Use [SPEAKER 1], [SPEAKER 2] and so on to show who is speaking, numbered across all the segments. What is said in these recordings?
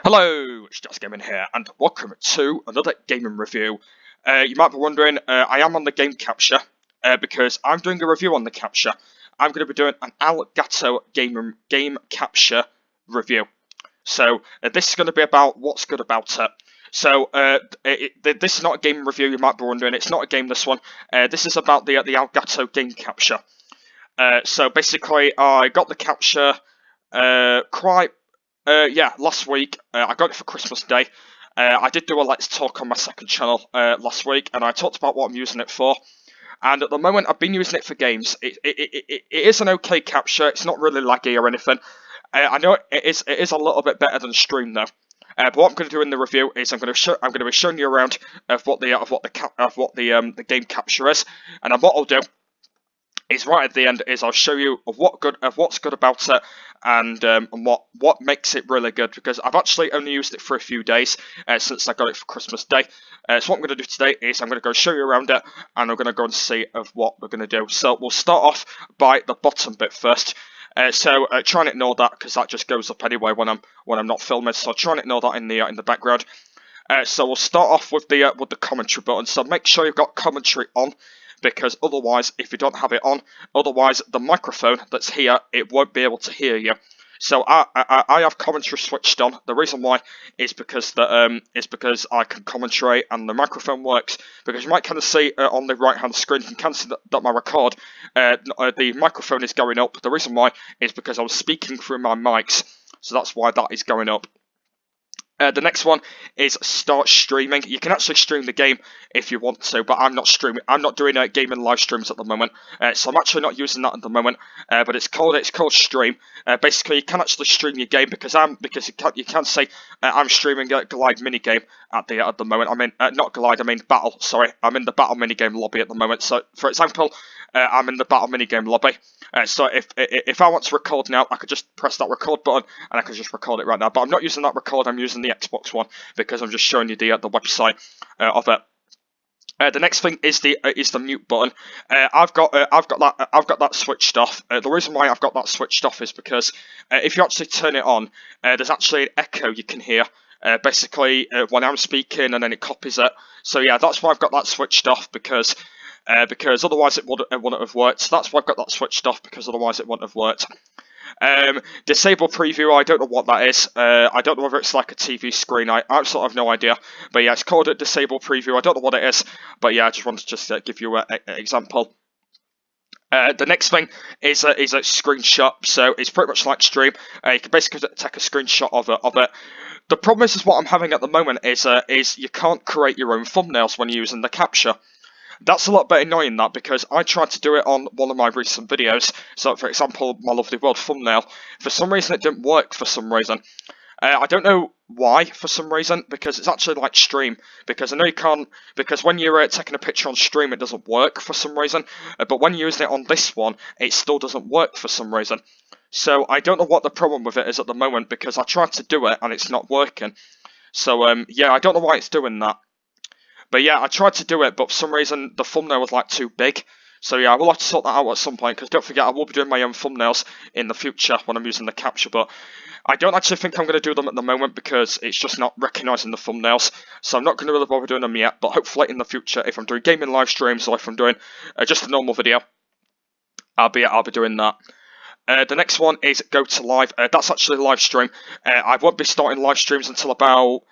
[SPEAKER 1] Hello, it's Just Gaming here, and welcome to another gaming review. You might be wondering, I am on the Game Capture, because I'm doing a review on the Capture. I'm going to be doing an Elgato Game Capture review. So, this is going to be about what's good about it. So, this is not a game review, you might be wondering. It's not a game, this one. This is about the Elgato Game Capture. So, basically, I got the Capture last week. I got it for Christmas Day. I did do a Let's Talk on my second channel last week, and I talked about what I'm using it for. And at the moment, I've been using it for games. It is an okay capture. It's not really laggy or anything. I know it is a little bit better than Stream though. But what I'm going to do in the review is I'm going to be showing you around of what the game capture is, and what I'll do is right at the end is I'll show you what's good about it and what makes it really good, because I've actually only used it for a few days since I got it for Christmas Day. So what I'm going to do today is I'm going to go show you around it, and I'm going to go and see of what we're going to do. So we'll start off by the bottom bit first. Try and ignore that because that just goes up anyway when I'm not filming. So try and ignore that in the background. So we'll start off with the commentary button. So make sure you've got commentary on, because otherwise, if you don't have it on, otherwise the microphone that's here, it won't be able to hear you. So I have commentary switched on. The reason why is because I can commentary and the microphone works. Because you might kind of see on the right hand screen, you can see that my record, the microphone is going up. The reason why is because I was speaking through my mics, so that's why that is going up. The next one is start streaming. You can actually stream the game if you want to, but I'm not streaming. I'm not doing gaming live streams at the moment, so I'm actually not using that at the moment. But it's called stream. Basically, you can actually stream your game because you can say I'm streaming a Glide minigame at the moment. I mean not Glide, I mean Battle. Sorry, I'm in the Battle minigame lobby at the moment. So for example, I'm in the Battle minigame lobby. So if I want to record now, I could just press that record button and I could just record it right now. But I'm not using that record. I'm using the Xbox One because I'm just showing you the website of it. The next thing is the mute button. I've got that switched off. The reason why I've got that switched off is because if you actually turn it on, there's actually an echo you can hear. Basically, when I'm speaking, and then it copies it. So yeah, that's why I've got that switched off, because otherwise it wouldn't have worked. So that's why I've got that switched off, because otherwise it wouldn't have worked. Disable preview, I don't know what that is. I don't know whether it's like a TV screen. I absolutely have no idea. But yeah, it's called a disable preview. I don't know what it is. But yeah, I just wanted to give you an example. The next thing is a screenshot. So it's pretty much like Stream. You can basically take a screenshot of it. The problem is what I'm having at the moment is you can't create your own thumbnails when you're using the capture. That's a lot bit annoying, that, because I tried to do it on one of my recent videos. So, for example, my Lovely World thumbnail. For some reason, it didn't work for some reason. I don't know why, for some reason, because it's actually like Stream. Because I know you can't, because when you're taking a picture on Stream, it doesn't work for some reason. But when you're using it on this one, it still doesn't work for some reason. So, I don't know what the problem with it is at the moment, because I tried to do it and it's not working. So, yeah, I don't know why it's doing that. But yeah, I tried to do it, but for some reason the thumbnail was like too big. So yeah, I will have to sort that out at some point, because don't forget I will be doing my own thumbnails in the future when I'm using the capture, but I don't actually think I'm going to do them at the moment because it's just not recognising the thumbnails. So I'm not going to really bother doing them yet, but hopefully in the future, if I'm doing gaming live streams or if I'm doing just a normal video, I'll be doing that. The next one is go to live. That's actually a live stream. I won't be starting live streams until about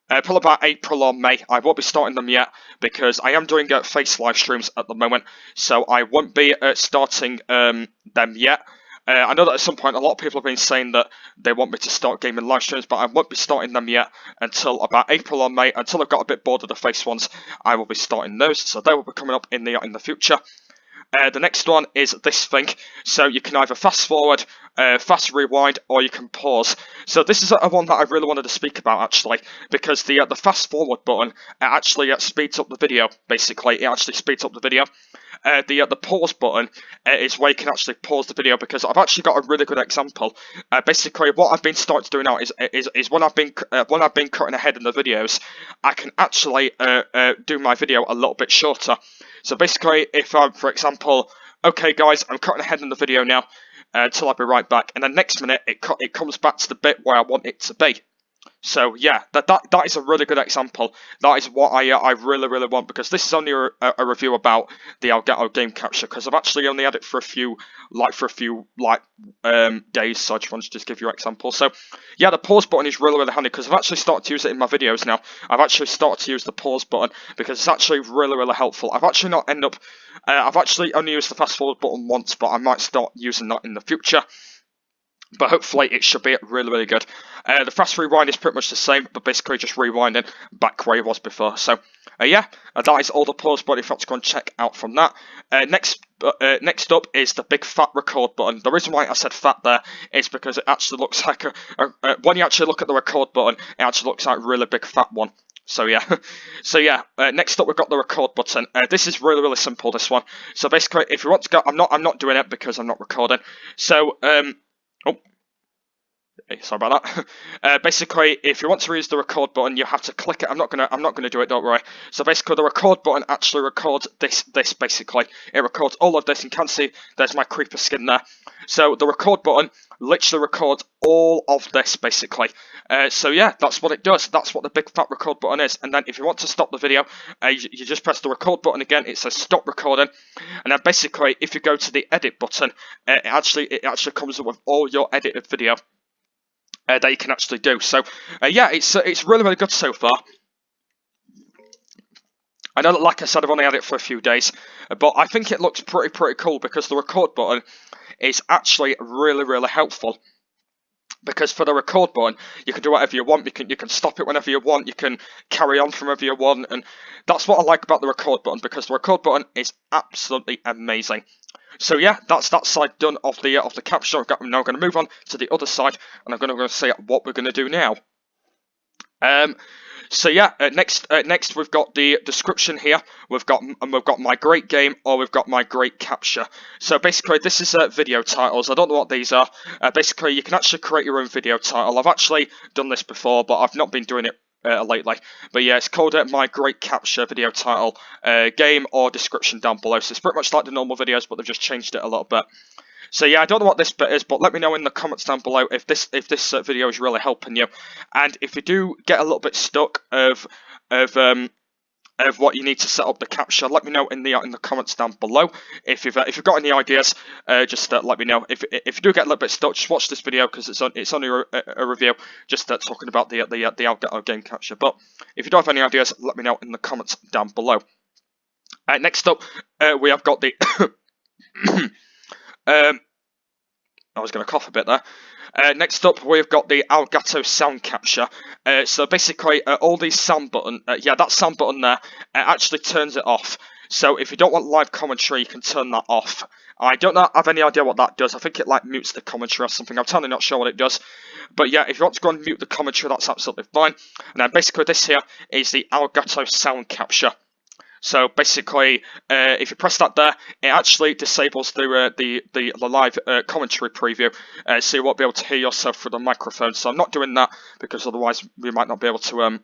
[SPEAKER 1] probably about April or May. I won't be starting them yet because I am doing face live streams at the moment, so I won't be starting them yet. I know that at some point a lot of people have been saying that they want me to start gaming live streams, but I won't be starting them yet until about April or May. Until I've got a bit bored of the face ones, I will be starting those, so they will be coming up in the future. The next one is this thing, so you can either fast forward, fast rewind, or you can pause. So this is a one that I really wanted to speak about, actually, because the fast forward button actually speeds up the video. Basically, it actually speeds up the video. The pause button is where you can actually pause the video, because I've actually got a really good example. Basically, what I've been starting to do now is when I've been cutting ahead in the videos, I can actually do my video a little bit shorter. So basically, if I'm, for example, okay guys, I'm cutting ahead in the video now until I'll be right back, and then next minute it comes back to the bit where I want it to be. So yeah, that is a really good example. That is what I really want, because this is only a review about the Elgato Game Capture, because I've actually only had it for a few days. So I just wanted to just give you an example. So yeah, the pause button is really handy, because I've actually started to use it in my videos now. I've actually started to use the pause button because it's actually really helpful. I've actually not end up. I've actually only used the fast forward button once, but I might start using that in the future. But hopefully it should be really good. The fast rewind is pretty much the same, but basically just rewinding back where it was before. So yeah, that is all the pause button if you want to go and check out from that. Next up is the big fat record button. The reason why I said fat there is because it actually looks like when you actually look at the record button, it actually looks like a really big fat one. So yeah, next up we've got the record button. This is really simple, this one. So basically, if you want to go, I'm not doing it because I'm not recording. So oh, sorry about that. Basically, if you want to use the record button, you have to click it. I'm not gonna do it. Don't worry. So basically, the record button actually records this. Basically, it records all of this. You can see there's my creeper skin there. So the record button literally records all of this, basically. So yeah, that's what it does. That's what the big fat record button is. And then if you want to stop the video, you just press the record button again. It says stop recording. And then basically, if you go to the edit button, it actually comes up with all your edited video that you can actually do. So yeah, it's really good so far. I know that, like I said, I've only had it for a few days, but I think it looks pretty cool, because the record button is actually really helpful. Because for the record button, you can do whatever you want. You can stop it whenever you want. You can carry on from wherever you want, and that's what I like about the record button, because the record button is absolutely amazing. So yeah, that's that side done of the capture. I'm now going to move on to the other side, and I'm going to say what we're going to do now. So yeah, next we've got the description here. We've got my great game, or we've got my great capture. So basically, this is video titles. I don't know what these are. Basically, you can actually create your own video title. I've actually done this before, but I've not been doing it lately. But yeah, it's called my great capture video title, game or description down below. So it's pretty much like the normal videos, but they've just changed it a little bit. So yeah, I don't know what this bit is, but let me know in the comments down below if this video is really helping you. And if you do get a little bit stuck of what you need to set up the capture, let me know in the comments down below. If you've got any ideas, just let me know. If you do get a little bit stuck, just watch this video, because it's only a review, just talking about the Elgato Game Capture. But if you do have any ideas, let me know in the comments down below. Next up, we have got the I was going to cough a bit there. Next up, we've got the Elgato Sound Capture. So basically, all these sound button, that sound button there, actually turns it off. So if you don't want live commentary, you can turn that off. I don't have any idea what that does. I think it like mutes the commentary or something. I'm totally not sure what it does. But yeah, if you want to go and mute the commentary, that's absolutely fine. And then basically, this here is the Elgato Sound Capture. So basically, if you press that there, it actually disables the live commentary preview, so you won't be able to hear yourself through the microphone. So I'm not doing that, because otherwise we might not be able to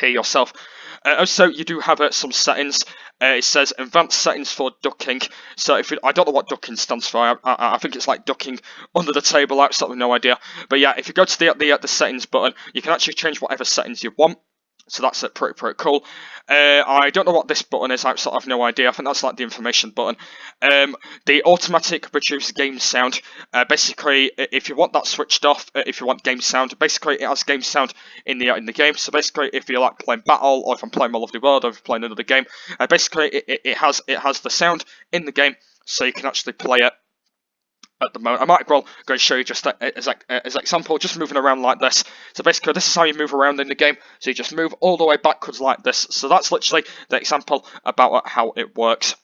[SPEAKER 1] hear yourself. Also, you do have some settings. It says advanced settings for ducking. So I don't know what ducking stands for. I think it's like ducking under the table. I absolutely no idea. But yeah, if you go to the settings button, you can actually change whatever settings you want. So that's pretty cool. I don't know what this button is. I have no idea. I think that's like the information button. The automatic reduce game sound. Basically, if you want that switched off, if you want game sound, basically it has game sound in the game. So basically, if you like playing Battle, or if I'm playing My Lovely World, or if you're playing another game, basically it has the sound in the game, so you can actually play it. At the moment, I might well go and show you just as an example, just moving around like this. So basically, this is how you move around in the game. So you just move all the way backwards like this. So that's literally the example about how it works.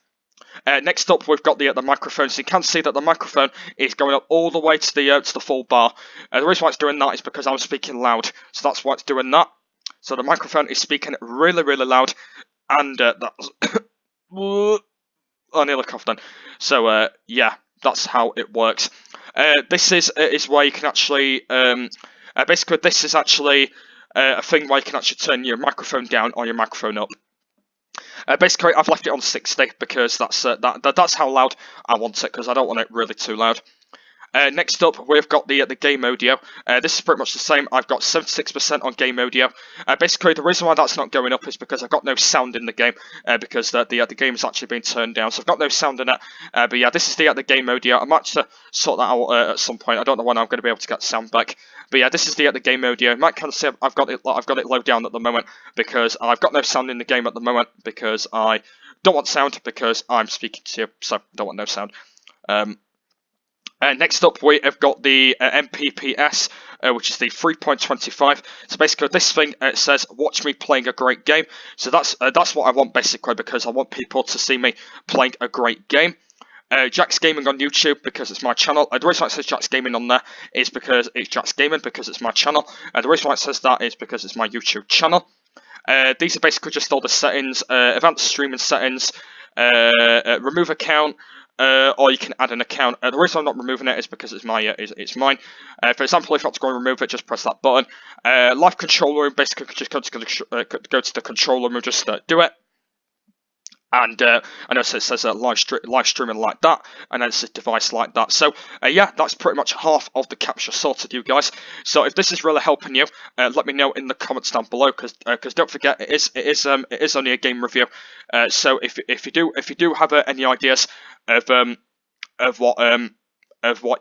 [SPEAKER 1] Next up, we've got the microphone. So you can see that the microphone is going up all the way to the full bar. The reason why it's doing that is because I'm speaking loud. So that's why it's doing that. So the microphone is speaking really loud, and that's I nearly coughed then. So yeah. That's how it works. This is where you can actually, basically this is actually a thing where you can actually turn your microphone down or your microphone up. Basically, I've left it on 60 because that's how loud I want it, because I don't want it really too loud. Next up, we've got the game audio. This is pretty much the same. I've got 76% on game audio. Basically, the reason why that's not going up is because I've got no sound in the game, because the game is actually being turned down, so I've got no sound in it. But yeah, this is the game audio. I might have to sort that out at some point. I don't know when I'm going to be able to get sound back. But yeah, this is the game audio. You might kind of see I've got it low down at the moment because I've got no sound in the game at the moment because I don't want sound because I'm speaking to you, so I don't want no sound. Next up, we have got the MPPS, which is the 3.25. So basically, this thing says, "Watch me playing a great game." So that's what I want basically because I want people to see me playing a great game. Jack's Gaming on YouTube because it's my channel. The reason why it says Jack's Gaming on there is because it's Jack's Gaming because it's my channel. The reason why it says that is because it's my YouTube channel. These are basically just all the settings, advanced streaming settings, remove account, or you can add an account. The reason I'm not removing it is because it's it's mine. For example, if I want to go and remove it, just press that button. Live control room, basically just go to the control room and just do it. And I know it says live streaming like that, and then it says device like that. So yeah, that's pretty much half of the capture sorted, you guys. So if this is really helping you, let me know in the comments down below, because don't forget it is only a game review. So if you do have any ideas of what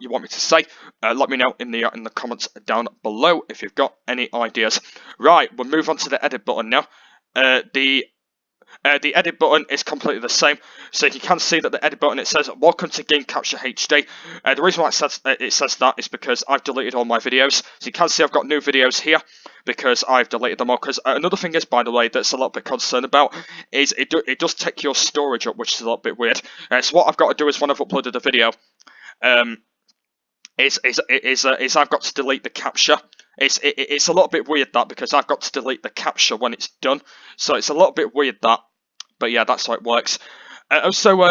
[SPEAKER 1] you want me to say, let me know in the comments down below if you've got any ideas. Right, we'll move on to the edit button now. The edit button is completely the same, so you can see that the edit button, it says "Welcome to Game Capture HD." The reason why it says that is because I've deleted all my videos. So you can see I've got new videos here because I've deleted them all. Because another thing is, by the way, that's a little bit concerned about is it does take your storage up, which is a little bit weird. So what I've got to do is when I've uploaded a video, is I've got to delete the capture. It's a little bit weird that because I've got to delete the capture when it's done. So it's a little bit weird that, but yeah, that's how it works. Also,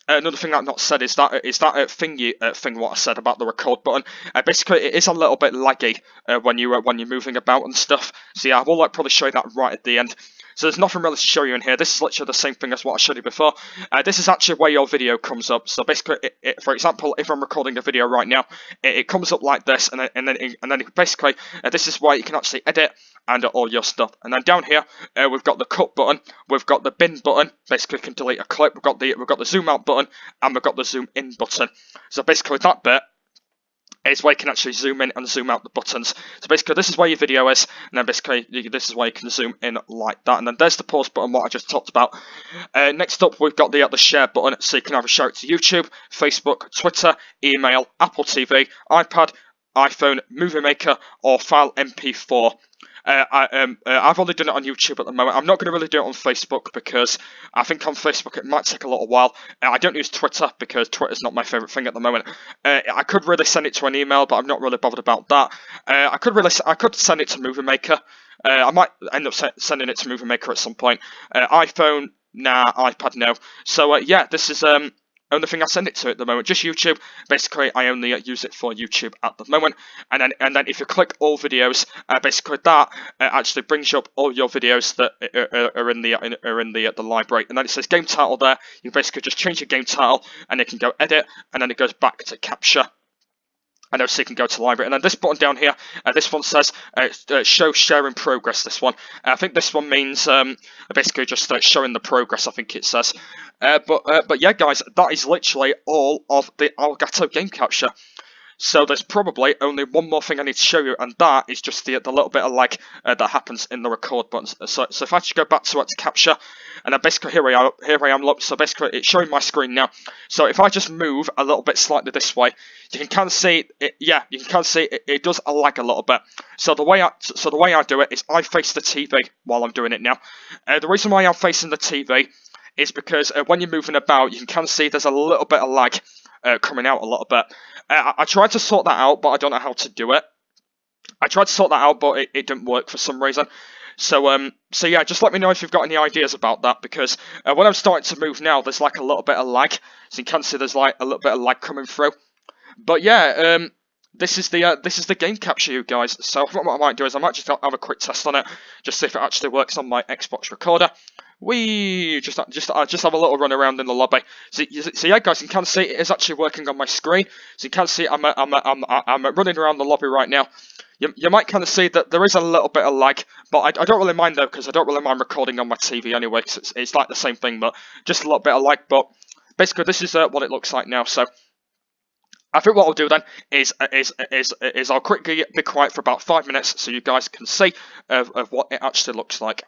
[SPEAKER 1] another thing I've not said is that thing what I said about the record button. Basically, it is a little bit laggy when you're moving about and stuff. So yeah, I will probably show you that right at the end. So there's nothing really to show you in here. This is literally the same thing as what I showed you before. This is actually where your video comes up. So basically, for example, if I'm recording a video right now, it comes up like this, and then basically this is where you can actually edit and all your stuff. And then down here, we've got the cut button, we've got the bin button. Basically, you can delete a clip. We've got the zoom out button, and we've got the zoom in button. So basically, that bit is where you can actually zoom in and zoom out the buttons. So basically, this is where your video is, and then basically, this is where you can zoom in like that. And then there's the pause button, what I just talked about. Next up, we've got the share button, so you can either share it to YouTube, Facebook, Twitter, email, Apple TV, iPad, iPhone, Movie Maker, or File MP4. I've only done it on YouTube at the moment. I'm not going to really do it on Facebook because I think on Facebook it might take a little while. I don't use Twitter because Twitter's not my favourite thing at the moment. I could really send it to an email, but I'm not really bothered about that. I could send it to Movie Maker. I might end up sending it to Movie Maker at some point. iPhone, nah. iPad, no. So yeah, this is only thing I send it to at the moment, just YouTube. Basically, I only use it for YouTube at the moment. And then if you click all videos, basically that actually brings you up all your videos that are in the library. And then it says game title there. You basically just change your game title, and it can go edit, and then it goes back to capture. I know, so you can go to library. And then this button down here, this one says show share in progress, this one. I think this one means basically just showing the progress, I think it says. But yeah, guys, that is literally all of the Elgato Game Capture. So there's probably only one more thing I need to show you, and that is just the little bit of lag that happens in the record buttons. So if I just go back to capture, and then basically here I am, look, so basically it's showing my screen now. So if I just move a little bit slightly this way, you can kind of see it, yeah, you can kind of see it does lag a little bit. So the way I do it is I face the TV while I'm doing it now. The reason why I'm facing the TV is because when you're moving about, you can kind of see there's a little bit of lag coming out a little bit. I tried to sort that out, but I don't know how to do it. I tried to sort that out, but it didn't work for some reason. So yeah, just let me know if you've got any ideas about that, because when I'm starting to move now, there's like a little bit of lag. So you can see there's like a little bit of lag coming through. But yeah, this is the game capture, you guys. So what I might do is I might just have a quick test on it, just see if it actually works on my Xbox recorder. We just have a little run around in the lobby. So yeah, guys, you can see it is actually working on my screen. So you can see I'm running around the lobby right now. You might kind of see that there is a little bit of lag, but I don't really mind though, because I don't really mind recording on my TV anyway, because it's like the same thing, but just a little bit of lag. But basically, this is what it looks like now. So I think what I'll do then is I'll quickly be quiet for about 5 minutes, so you guys can see of what it actually looks like.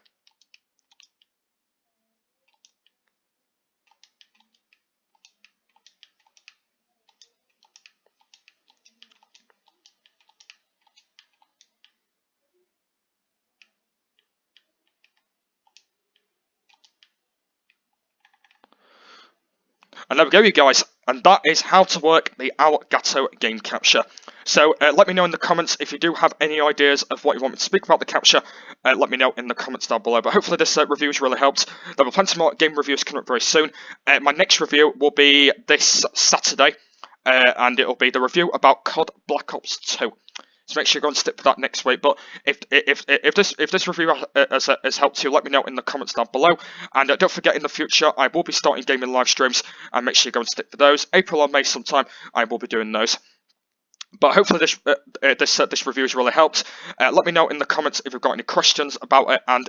[SPEAKER 1] And there we go, you guys, and that is how to work the Elgato Game Capture. So let me know in the comments if you do have any ideas of what you want me to speak about the capture. Let me know in the comments down below. But hopefully this review has really helped. There will be plenty more game reviews coming up very soon. My next review will be this Saturday, and it'll be the review about COD Black Ops 2. So make sure you go and stick with that next week. But if this review has helped you, let me know in the comments down below. And don't forget, in the future, I will be starting gaming live streams, and make sure you go and stick with those. April or May sometime, I will be doing those. But hopefully this review has really helped. Let me know in the comments if you've got any questions about it, and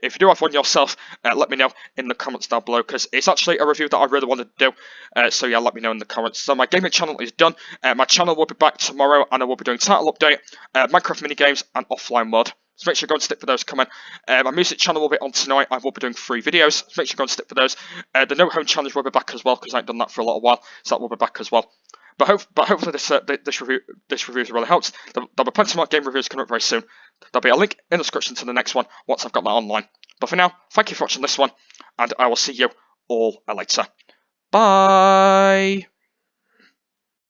[SPEAKER 1] if you do have one yourself, let me know in the comments down below, because it's actually a review that I really wanted to do. So yeah, let me know in the comments. So my gaming channel is done. My channel will be back tomorrow, and I will be doing title update, Minecraft minigames, and offline mod. So make sure you go and stick for those coming. My music channel will be on tonight. I will be doing 3 videos. So make sure you go and stick for those. The No Home challenge will be back as well, because I haven't done that for a little while. So that will be back as well. But hopefully this review has really helped. There'll be plenty more game reviews coming up very soon. There'll be a link in the description to the next one once I've got that online. But for now, thank you for watching this one, and I will see you all later. Bye!